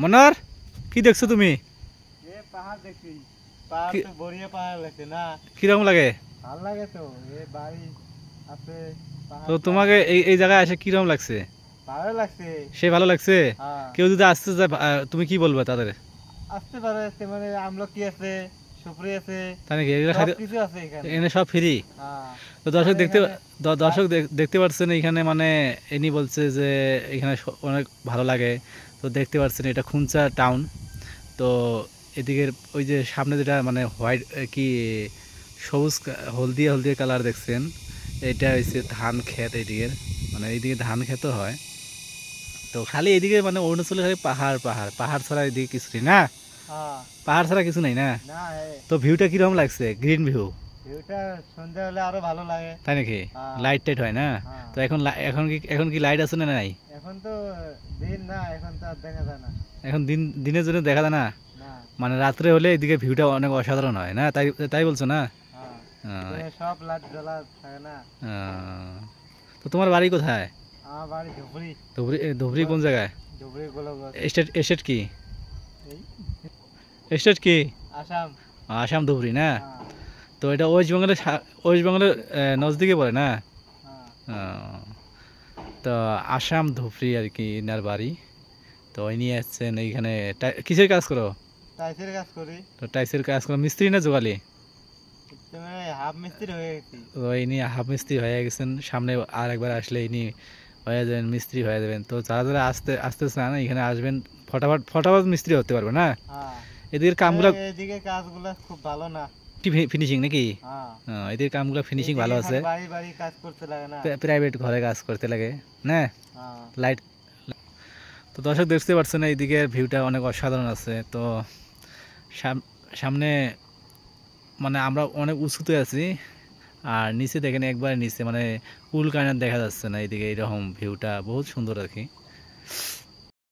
মনোর কি দেখছো তুমি? এ পাহাড় দেখছি, পাহাড় তো বড়িয়া পাহাড় লাগছে না? কিরকম লাগে? ভালো লাগে তো, এ বাড়ি আছে তো পাহাড় তোমাকে এই এই জায়গায় এসে কিরকম লাগছে? ভালো লাগছে। সে ভালো লাগছে? হ্যাঁ, কেউ যদি আসতে চায় তুমি কি বলবে তাদের? আসতে পারে, মানে আমলকি আছে, সুপারি আছে, তাই নাকি? এগুলো সব কিছু আছে এখানে। এখানে সব ফ্রি? হ্যাঁ, তো দর্শক মানে দেখতে এখানে দর্শক দেখতে পাচ্ছেন এখানে মানে ইনি বলছে যে এখানে অনেক ভালো লাগে। তো দেখতে পাচ্ছেন এটা খুঞ্চা টাউন। তো এদিকের ওই যে সামনে যেটা মানে হোয়াইট কি সবুজ হলদিয়া হলদিয়া কালার দেখছেন, এটা হচ্ছে ধান ক্ষেত এইদিকের, মানে এইদিকে ধান ক্ষেতও হয়। তো খালি এদিকে মানে অরুণাচলে খালি পাহাড় পাহাড় পাহাড় ছাড়া এদিকে কিছু নেই না? হ্যাঁ, পাহাড় ছাড়া কিছু নেই না? না তো ভিউটা কিরকম লাগছে? Green view? ভিউটা সন্ধ্যা হলে আরো ভালো লাগে। তাই নাকি? হ্যাঁ, লাইট টাইট হয় না? হ্যাঁ, তো এখন কি লাইট আছে না নাই? এখন তো দিন না, এখন তো আর দেখা যায় না। এখন দিনের জন্য দেখা যায় না? না, মানে রাত্রে হলে এদিকে ভিউটা অনেক অসাধারণ হয় না? তাই তাই বলছো না? হ্যাঁ, আহ, এখানে সব লাইট জ্বলা থাকে না। আহ, তো তোমার বাড়ি কোথায়? আমার বাড়ি ধুবড়ি। ধুবড়ি? ধুবড়ি কোন জায়গায়? ধুবড়ি গোলগঞ্জ। এস্টেট কি? এই এস্টেট কি? আসাম। আসাম ধুবড়ি না? হ্যাঁ, তো এটা ওয়েস্ট বেঙ্গলের নজদিকে পড়ে না? হ্যাঁ, আহ, তো আসাম ধুবড়ি আর কি ইনার বাড়ি। তো ওই নিয়ে আসছেন এইখানে কিসের কাজ করো? টাইসের কাজ করি। তো টাইসের কাজ করো, মিস্ত্রি না জোগালি? তুমি হাফ মিস্ত্রি হয়ে গেছি। তো ইনি হাফ মিস্ত্রি হয়ে গেছেন, সামনে আর একবার আসলে ইনি হয়ে যাবেন, মিস্ত্রি হয়ে যাবেন। তো যারা যারা আসতে আসতে চান এখানে আসবেন, ফটাফট ফটাফট মিস্ত্রি হতে পারবে না? হ্যাঁ, এদের কামগুলো এদিকে কাজগুলো খুব ভালো না। ফিনিশিং নাকি? হ্যাঁ, এদের কামগুলো ফিনিশিং ভালো এদিকে আছে। খালি বাড়ি বাড়ি কাজ করতে লাগে না। প্রাইভেট ঘরে কাজ করতে লাগে না? হ্যাঁ, লাইট। তো দর্শক দেখতে পাচ্ছেন এইদিকে ভিউটা অনেক অসাধারণ আছে। তো সামনে মানে আমরা অনেক উঁচুতে আছি, আর নিচে দেখেন একবার নিচে মানে কুল কায়নার দেখা যাচ্ছে না। এইদিকে এরকম ভিউটা বহুত সুন্দর আর কি।